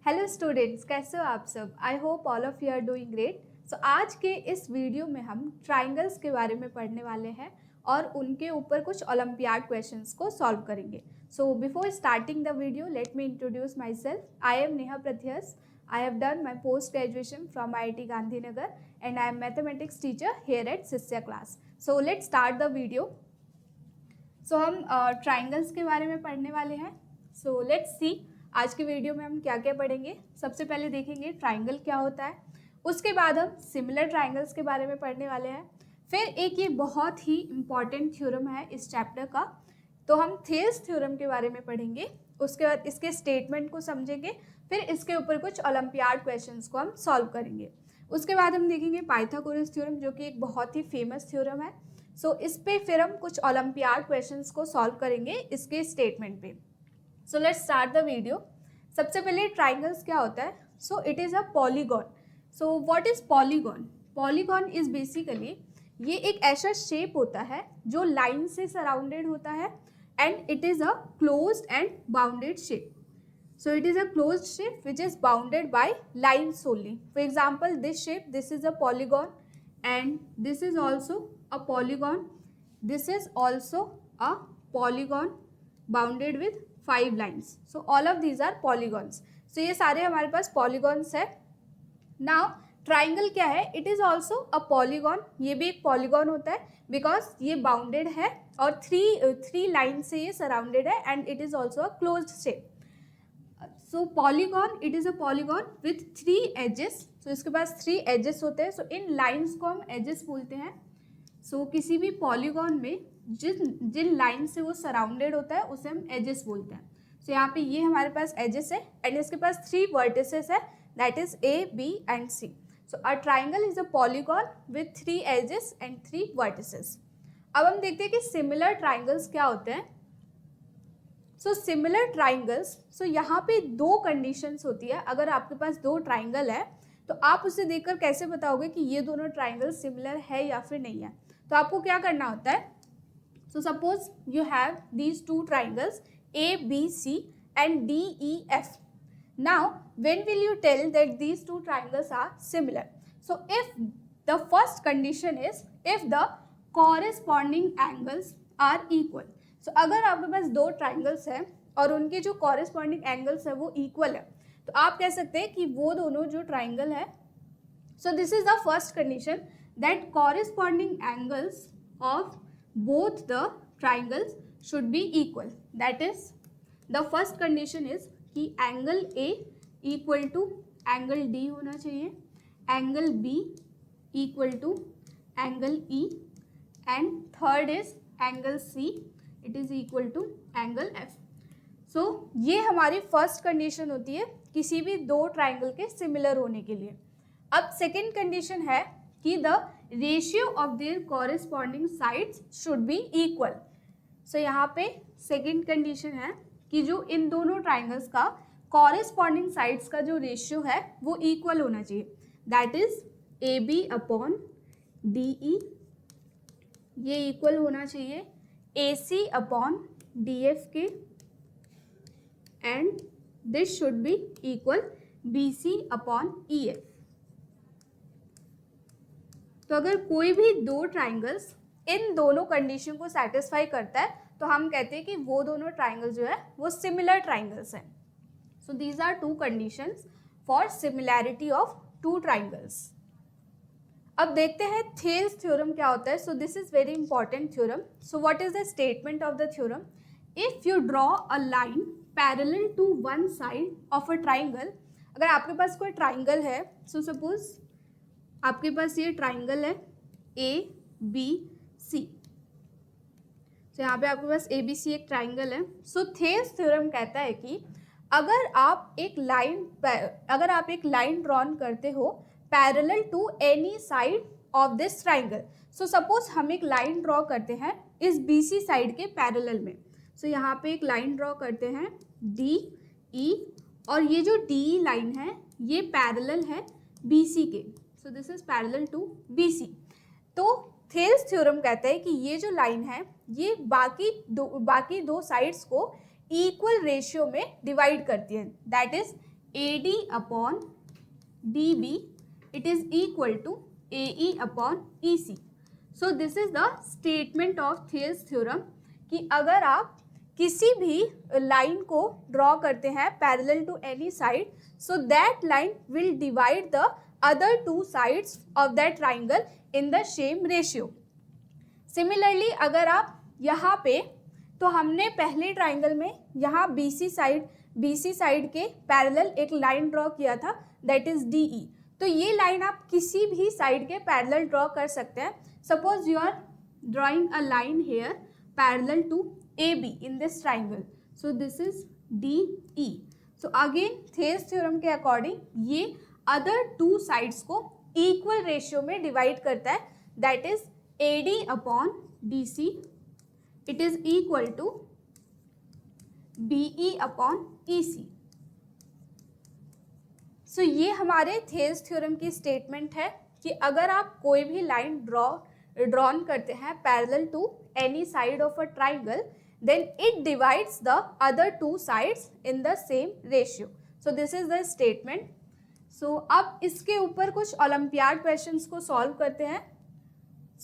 Hello students, कैसे हो आप सब। I hope all of you are doing great. So आज के इस वीडियो में हम ट्राइंगल्स के बारे में पढ़ने वाले हैं और उनके ऊपर कुछ ओलंपियाड क्वेश्चंस को सॉल्व करेंगे। So before starting the video let me introduce myself. I am Neha Prathyas. I have done my post graduation from IIT Gandhinagar and I am mathematics teacher here at Shishya class. So let start the video. So हम triangles के बारे में पढ़ने वाले हैं। So let's see आज की video में हम क्या क्या पढ़ेंगे। सबसे पहले देखेंगे ट्राइंगल क्या होता है, उसके बाद हम सिमिलर ट्राइंगल्स के बारे में पढ़ने वाले हैं। फिर एक ये बहुत ही इम्पॉर्टेंट थ्योरम है इस चैप्टर का, तो हम थेल्स थ्योरम के बारे में पढ़ेंगे। उसके बाद इसके स्टेटमेंट को समझेंगे, फिर इसके ऊपर कुछ ओलंपियाड क्वेश्चंस को हम सॉल्व करेंगे। उसके बाद हम देखेंगे पाइथागोरस थ्योरम, जो कि एक बहुत ही फेमस थ्योरम है। सो इस पे फिर हम कुछ ओलंपियाड क्वेश्चंस को सॉल्व करेंगे इसके स्टेटमेंट पे। So let's start the video. सबसे पहले ट्राइंगल्स क्या होता है। सो it is a polygon. So what is polygon? Polygon is basically ये एक ऐसा शेप होता है जो लाइन से सराउंडेड होता है and it is a closed end bounded shape. So it is a closed shape which is bounded by lines only. For example, this shape, this is a polygon and this is also a polygon. This is also a polygon bounded with 5 lines. So all of these are polygons. So ये सारे हमारे पास polygons है. Now triangle क्या है? It is also a polygon. ये भी एक polygon होता है बिकॉज ये बाउंडेड है और थ्री लाइन से ये सराउंडेड है and it is also a closed shape. So polygon, it is a polygon with 3 edges. So इसके पास 3 एजेस होते हैं. सो इन लाइन्स को हम एजेस बोलते हैं. सो किसी भी पॉलीगॉन में जिन लाइन से वो सराउंडेड होता है उसे हम एजेस बोलते हैं. सो यहाँ पे ये हमारे पास एजेस है एंड इसके पास 3 वर्टिसेस है, that is A, B and C. So a triangle is a polygon with 3 edges and 3 vertices. अब हम देखते हैं कि सिमिलर ट्राइंगल्स क्या होते हैं. सो सिमिलर ट्राइंगल्स, सो यहाँ पे 2 कंडीशंस होती है. अगर आपके पास 2 ट्राइंगल है तो आप उसे देखकर कैसे बताओगे कि ये दोनों ट्राइंगल सिमिलर है या फिर नहीं है. तो आपको क्या करना होता है. So suppose you have these 2 triangles A, B, C and D, E, F. Now when will you tell that these 2 triangles are similar? So if the first condition is if the corresponding angles are equal. So अगर आपके पास 2 triangles हैं और उनके जो corresponding angles है वो equal है, तो आप कह सकते हैं कि वो दोनों जो ट्राइंगल है. So this is the first condition that corresponding angles of both the triangles should be equal. That is, the first condition is कि angle A equal to angle D होना चाहिए, angle B equal to angle E and third is angle C it is equal to angle F. So ये हमारी first condition होती है किसी भी 2 triangle के सिमिलर होने के लिए. अब सेकेंड कंडीशन है कि the ratio of their corresponding sides should be equal. So यहाँ पे सेकेंड कंडीशन है कि जो इन दोनों ट्राइंगल्स का कॉरेस्पॉन्डिंग साइड्स का जो रेशियो है वो इक्वल होना चाहिए. That is AB upon DE, ये इक्वल होना चाहिए AC अपॉन DF के and this should be equal BC upon EF. तो अगर कोई भी 2 ट्राइंगल्स इन दोनों कंडीशन को सेटिस्फाई करता है तो हम कहते हैं कि वो दोनों ट्राइंगल जो है वो सिमिलर ट्राइंगल्स हैं. So these are 2 conditions for similarity of 2 triangles. अब देखते हैं थेल्स थ्योरम क्या होता है. So this is very important theorem. So what is the statement of the theorem. If you draw a line parallel to one side of a triangle. अगर आपके पास कोई triangle है, सो सपोज आपके पास ये triangle है A, B, C. तो यहाँ पे आपके पास ABC एक ट्राइंगल है. सो थेल्स थ्योरम कहता है कि अगर आप एक लाइन ड्रॉन करते हो parallel to any side of this triangle. So suppose हम एक लाइन ड्रॉ करते हैं इस BC साइड के पैरेलल में. सो यहाँ पे एक लाइन ड्रॉ करते हैं DE और ये जो DE लाइन है ये पैरेलल है BC के. So this is parallel to BC. तो थेल्स थ्योरम कहता है कि ये जो लाइन है ये बाकी दो साइड्स को इक्वल रेशियो में डिवाइड करती है. That is AD upon DB, it is equal to AE upon EC. So this is the statement of Thales theorem कि अगर आप किसी भी लाइन को ड्रॉ करते हैं parallel to any side, so that line will divide the other two sides of that triangle in the same ratio. Similarly, अगर आप यहाँ पे, तो हमने पहले ट्राइंगल में यहाँ BC साइड के पैरेलल एक लाइन ड्रॉ किया था, दैट इज DE. तो ये लाइन आप किसी भी साइड के पैरेलल ड्रॉ कर सकते हैं. Suppose you are drawing a line here parallel to AB in this triangle, so this is DE. So again Thales theorem के अकॉर्डिंग ये अदर टू साइड्स को इक्वल रेशियो में डिवाइड करता है, that is AD upon DC, it is equal to BE upon EC. So ये हमारे Thales theorem की statement है कि अगर आप कोई भी लाइन ड्रॉन करते हैं parallel to any side of a triangle, then it divides the other two sides in the same ratio. So this is the statement. So अब इसके ऊपर कुछ ओलंपियाड क्वेश्चंस को सॉल्व करते हैं.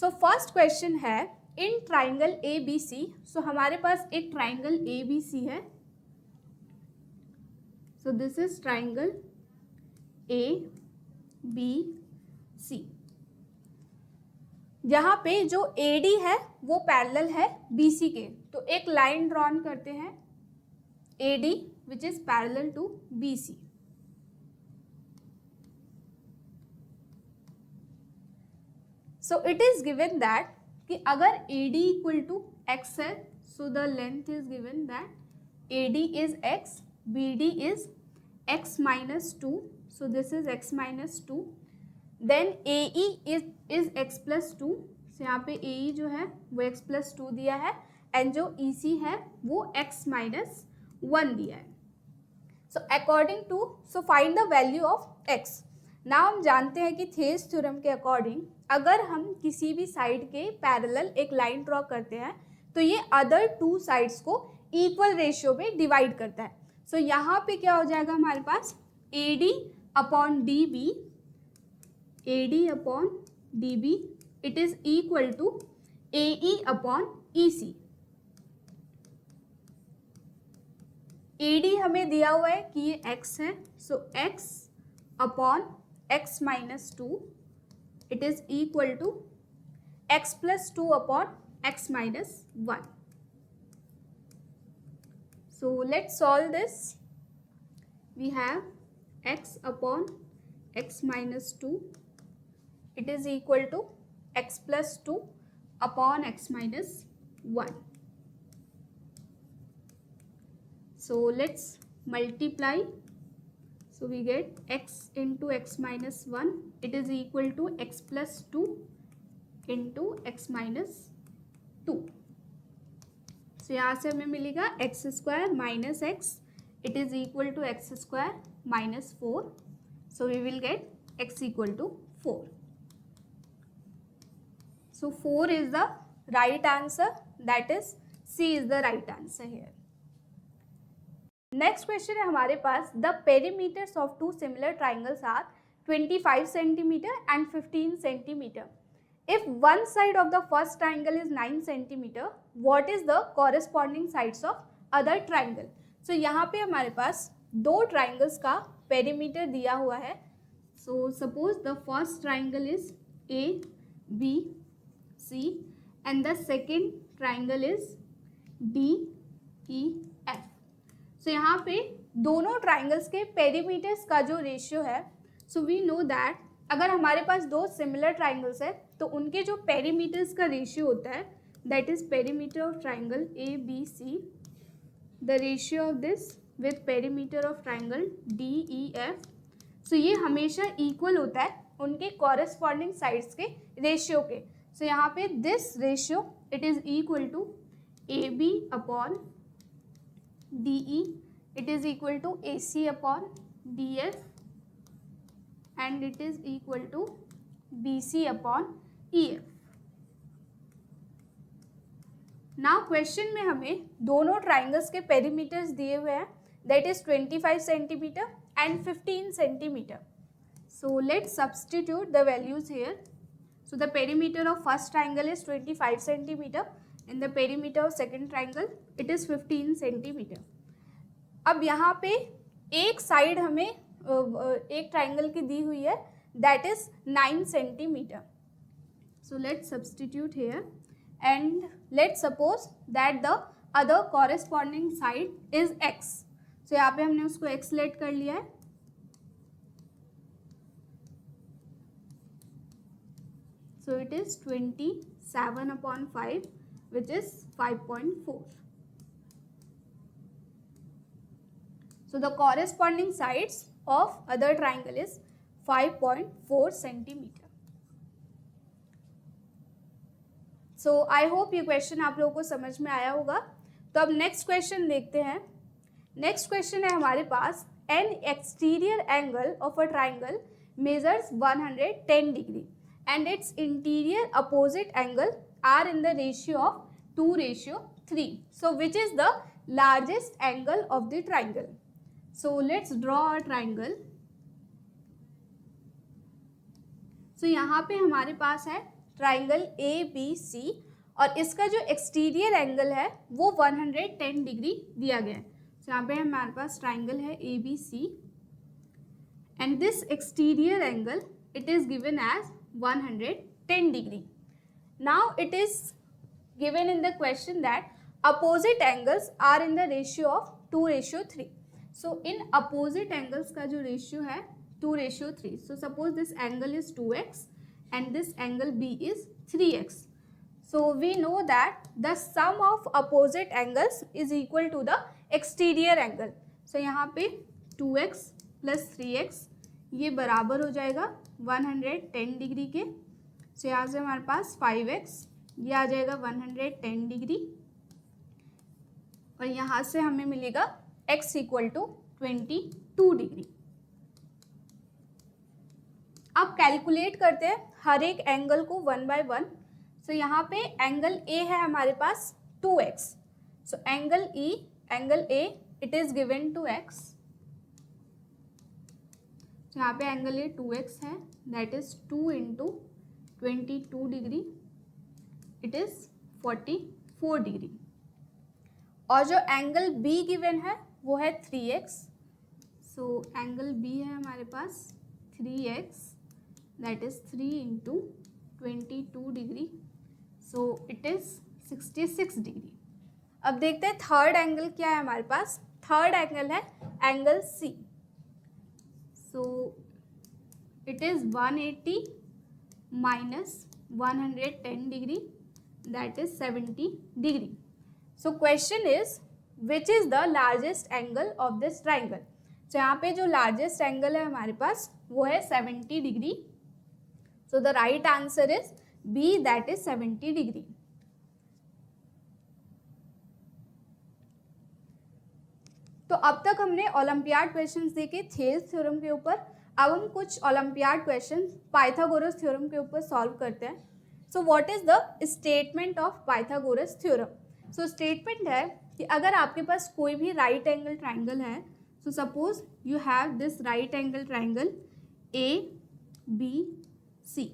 So first question है in triangle ABC. So हमारे पास एक ट्राइंगल ABC है. So this is triangle ABC. यहाँ पे जो AD है वो पैरेलल है BC के, तो एक लाइन ड्रॉन करते हैं AD which is parallel to BC. So it is given that कि अगर AD इक्वल टू x है, so the length is given that AD is x, BD is x minus 2, so this is x minus 2. Then AE is x plus 2, so यहाँ पे AE जो है वो x plus 2 दिया है, and जो EC है वो x माइनस 1 दिया है. So according to, so find the value of x. Now हम जानते हैं कि थेल्स थ्योरम के अकॉर्डिंग अगर हम किसी भी साइड के पैरेलल एक लाइन ड्रॉ करते हैं तो ये अदर टू साइड्स को इक्वल रेशियो में डिवाइड करता है. सो यहाँ पे क्या हो जाएगा हमारे पास AD upon DB, AD upon DB, it is equal to AE upon EC. AD हमें दिया हुआ है कि ये x है, so x upon x minus 2, it is equal to x plus 2 upon x minus 1. So let's solve this. We have x upon x minus 2, it is equal to x plus 2 upon x minus 1. So let's multiply. So we get x into x minus 1, it is equal to x plus 2 into x minus 2. So यहाँ से हमें मिलेगा x square minus x, it is equal to x square minus 4. So we will get x equal to 4. So 4 is the right answer, that is C is the right answer here. Next question है हमारे पास, the perimeters of two similar triangles are 25 centimeter and 15 centimeter. If one side of the first triangle is 9 centimeter, what is the corresponding sides of other triangle? So यहाँ पे हमारे पास दो triangles का perimeter दिया हुआ है. So suppose the first triangle is ABC and the second triangle is DEF. So यहाँ पे दोनों triangles के perimeters का जो ratio है, so we know that अगर हमारे पास दो similar triangles है तो उनके जो perimeters का ratio होता है, that is perimeter of triangle ABC, the ratio of this with perimeter of triangle DEF. So ये हमेशा equal होता है उनके corresponding sides के ratio के. So यहाँ पे this ratio it is equal to AB upon DE, it is equal to AC upon DF, and it is equal to BC upon EF. Now question में हमें दोनों triangles के perimeters दिए हुए हैं, that is 25 centimeter and 15 centimeter. So let's substitute the values here. So the perimeter of first triangle is 25 centimeter and the perimeter of second triangle it is 15 centimeter. अब यहाँ पे एक साइड हमें एक ट्राइंगल की दी हुई है that is 9 centimeter. So let's substitute here and let's suppose that the other corresponding side is x. So यहाँ पे हमने उसको x लेट कर लिया है. So it is 27/5 which is 5.4. So the corresponding sides of other triangle is 5.4 centimeter. So I hope ये question आप लोगों को समझ में आया होगा. तो अब नेक्स्ट क्वेश्चन देखते हैं. नेक्स्ट क्वेश्चन है हमारे पास an exterior angle of a triangle measures 110 degree and its interior opposite angle are in the ratio of 2:3. So which is the largest angle of the triangle? So let's draw a triangle. So यहाँ पे हमारे पास है triangle ABC और इसका जो exterior angle है वो 110 डिग्री दिया गया है. So यहाँ पे हमारे पास ट्राइंगल है ABC and this exterior angle it is given as 110 degree. Now it is given in the question that opposite angles are in the ratio of 2:3. So in opposite angles का जो ratio है 2:3. So suppose this angle is 2x and this angle B is 3x. So we know that the sum of opposite angles is equal to the exterior angle. So यहाँ पे 2x plus 3x ये बराबर हो जाएगा 110 degree के. So यहाँ से हमारे पास 5x ये आ जाएगा 110 डिग्री और यहाँ से हमें मिलेगा x इक्वल टू 22 डिग्री. अब कैलकुलेट करते हैं हर एक एंगल को 1 by 1. सो यहाँ पे एंगल A है हमारे पास 2x. So angle A it is given to x. यहाँ पे एंगल A 2x है that is 2 into 22 degree it is 44 degree. और जो एंगल B गिवन है वो है 3x. सो एंगल B है हमारे पास 3x that is 3 into 22 degree. So it is 66 degree. अब देखते हैं थर्ड एंगल क्या है हमारे पास. थर्ड एंगल है angle C. So it is 180 minus 110 degree that is 70 degree. So question is which is the largest angle of this triangle. तो यहाँ पे जो लार्जेस्ट एंगल है हमारे पास वो है 70 degree. So the right answer is B that is 70 degree. तो अब तक हमने ओलंपियाड क्वेश्चंस देखे थेल्स थ्योरम के ऊपर. अब हम कुछ ओलंपियाड क्वेश्चंस पाइथागोरस थ्योरम के ऊपर सॉल्व करते हैं. सो what is the statement of Pythagoras theorem. So statement है कि अगर आपके पास कोई भी राइट एंगल ट्राइंगल है. So suppose you have this right angle triangle ABC.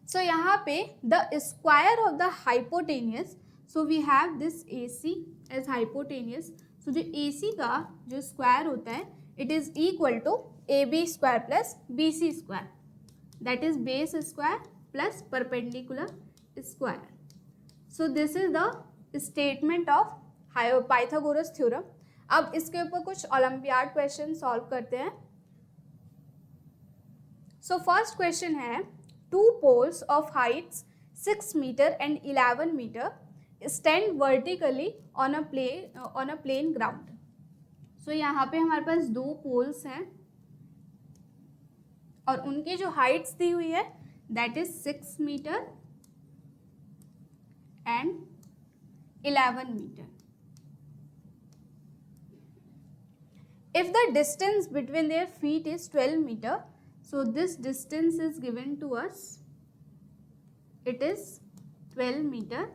So यहाँ पे the square of the hypotenuse. So we have this AC as hypotenuse. So जो AC का जो स्क्वायर होता है it is equal to AB square plus BC square that is base square plus perpendicular square. So this is the statement of Pythagoras theorem. अब इसके ऊपर कुछ olympiad question solve करते हैं. सो फर्स्ट क्वेश्चन है two poles of heights 6 metre and 11 metre stand vertically on a plane ground. So यहाँ पे हमारे पास दो पोल्स हैं और उनकी जो हाइट्स दी हुई है that is 6 metre and 11 metre. If the distance between their feet is 12 meter, so this distance is given to us. It is 12 meter.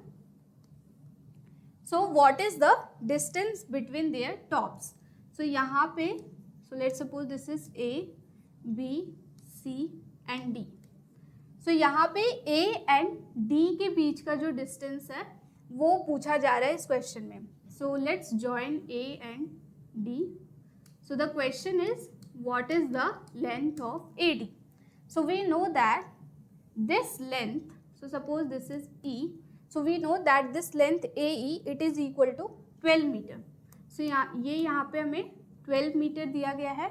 So what is the distance between their tops? So यहाँ पे So let's suppose this is A, B, C and D. So यहाँ पे A and D के बीच का जो distance है वो पूछा जा रहा है इस क्वेश्चन में. So let's join A and D. So the question is, what is the length of AD? So we know that this length, so suppose this is E, so we know that this length AE it is equal to 12 meter. So यहाँ पे हमें 12 meter दिया गया है.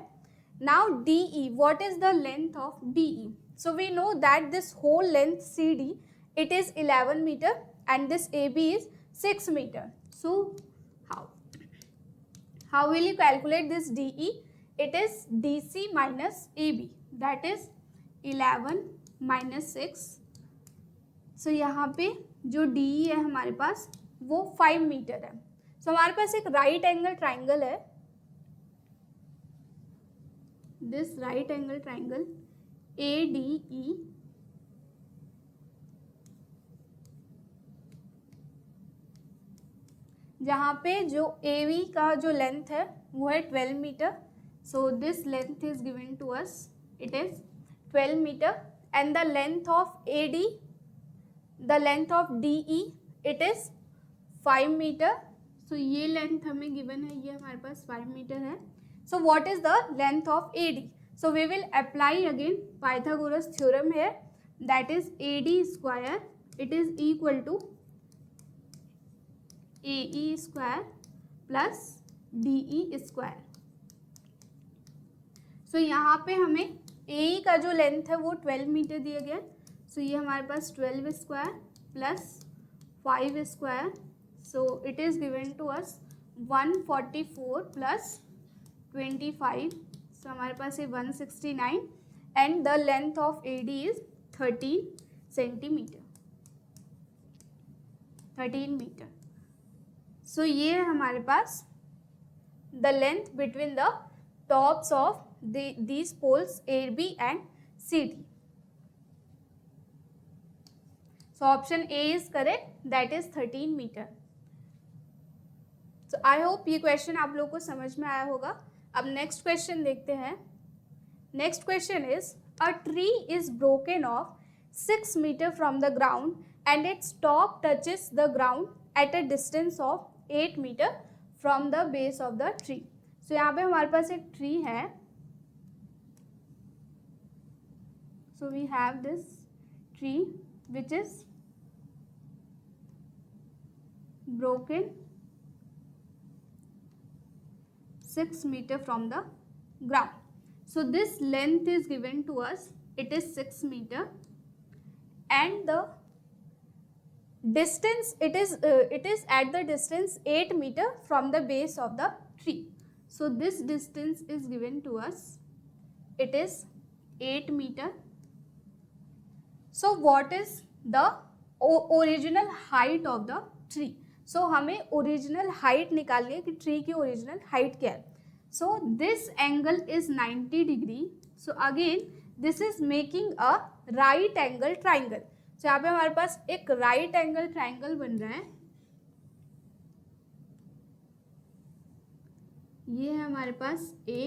Now DE, what is the length of DE? So we know that this whole length CD it is 11 meter and this AB is 6 meter. So how will you calculate this DE? It is DC minus AB, that is 11 minus 6. So यहाँ पे जो DE है हमारे पास वो 5 metre है. So हमारे पास एक right angle triangle है. This right angle triangle ADE जहाँ पे जो AV का जो लेंथ है वो है 12 metre. So this length is given to us, it is 12 metre and the length of AD, the length of DE it is 5 metre. So ये length हमें गिवन है, ये हमारे पास 5 मीटर है. So what is the length of AD? So we will apply again Pythagoras theorem here, that is AD square it is equal to AE square plus DE square. So यहाँ पे हमें AE का जो length है वो 12 metre दिया गया. So ये हमारे पास 12 square plus 5 square, so it is given to us 144 plus 25. So हमारे पास ये 169 and the length of AD is 13 centimetre, 13 metre. So ये है हमारे पास the length between the tops of these poles AB and CD. So option A is correct, that is 13 meter. So I hope ये question आप लोगों को समझ में आया होगा. अब नेक्स्ट क्वेश्चन देखते हैं. Next question is, a tree is broken of 6 meter from the ground and its top touches the ground at a distance of 8 meter from the base of the tree. So यहाँ पे हमारे पास एक tree है. So we have this tree which is broken 6 meter from the ground. So this length is given to us, it is 6 meter and the distance it is at the distance 8 meter from the base of the tree. So this distance is given to us, it is 8 meter. So what is the original height of the tree? So हमें original height निकालनी है कि tree की original height क्या है. So this angle is 90 degree. So again this is making a right angle triangle. So यहाँ पे हमारे पास एक right angle triangle बन रहा है. ये है हमारे पास A,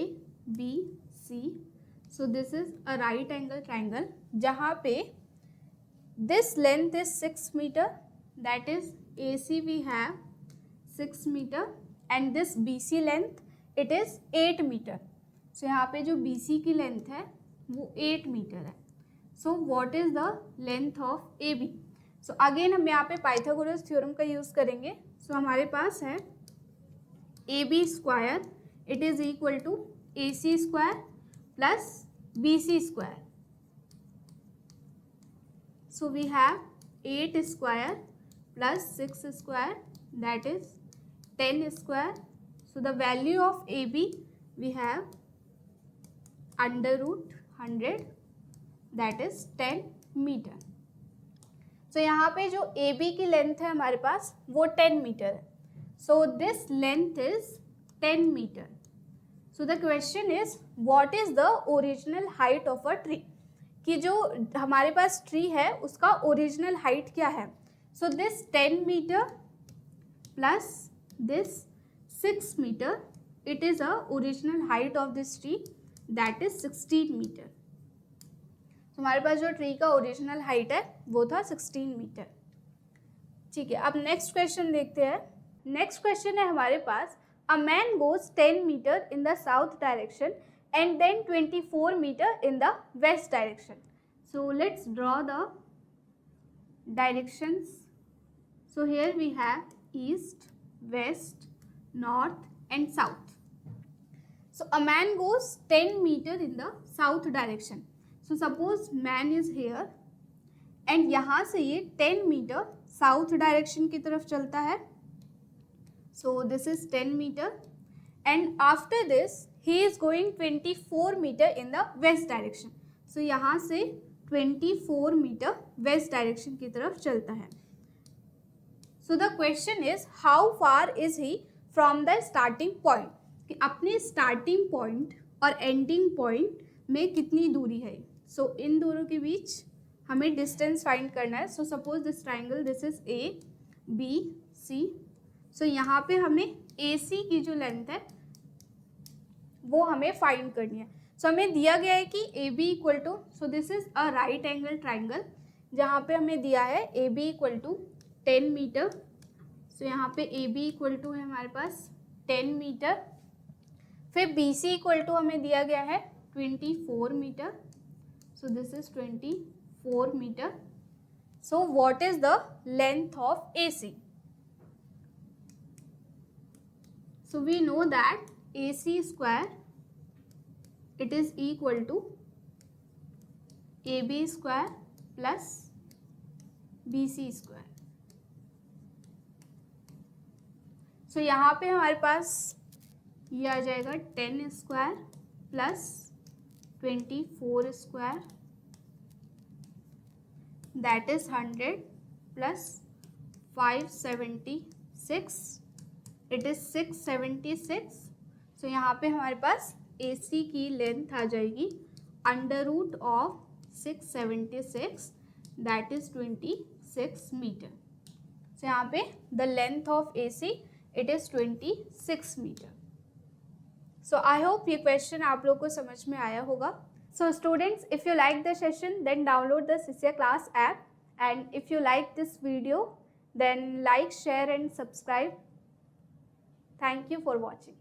B, C. So this is a right angle triangle जहाँ पे this length is 6 meter, that is AC we have 6 meter and this BC length it is 8 meter. So यहाँ पे जो BC की लेंथ है वो 8 मीटर है. So what is the length of AB? So again हम यहाँ पे पाइथागोरस थ्योरम का यूज़ करेंगे. So हमारे पास है AB square it is equal to AC square plus BC square. So we have 8 square plus 6 square, that is 10 square. So the value of AB we have under root 100, that is 10 meter. So यहाँ पे जो AB की length है हमारे पास वो 10 metre है. So this length is 10 meter. So the question is, what is the original height of a tree? कि जो हमारे पास ट्री है उसका ओरिजिनल हाइट क्या है. So this 10 metre plus this 6 metre it is a original height of this tree that is 16 metre. तो हमारे पास जो ट्री का ओरिजिनल हाइट है वो था 16 मीटर। ठीक है, अब नेक्स्ट क्वेश्चन देखते हैं। नेक्स्ट क्वेश्चन है हमारे पास, a man goes 10 metre in the south direction and then 24 metre in the west direction. So let's draw the directions. So here we have east, west, north and south. So a man goes 10 meter in the south direction. So suppose man is here and यहाँ से ये 10 meter south direction की तरफ चलता है. So this is 10 meter and after this he is going 24 meter in the west direction. So यहाँ से 24 meter west direction की तरफ चलता है. So the question is how far is he from the starting point, कि अपने starting point और ending point में कितनी दूरी है। सो इन दोनों के बीच हमें डिस्टेंस फाइंड करना है। So suppose this triangle, this is A B C. So यहाँ पे हमें ए सी की जो लेंथ है वो हमें फाइंड करनी है। सो हमें दिया गया है कि A B equal to, so this is a right angle triangle जहाँ पे हमें दिया है A B equal to 10 metre. So यहाँ पे ए बी इक्वल टू है हमारे पास 10 मीटर। फिर बी सी इक्वल टू हमें दिया गया है 24 metre. So this is 24 metre. So what is the length of A C? So we know that A C square it is equal to A B square plus B C square. So यहाँ पे हमारे पास ये आ जाएगा 10 square plus 24 square, that is 100 plus 576, it is 676। So यहाँ पे हमारे पास ए सी की लेंथ आ जाएगी under root of 676, that is 26 metre. So यहाँ पे the length of A C it is 26 metre. So I hope ये क्वेश्चन आप लोग को समझ में आया होगा। So students, if you like the session then download the Shishya class app, and if you like this video then like, share and subscribe. Thank you for watching.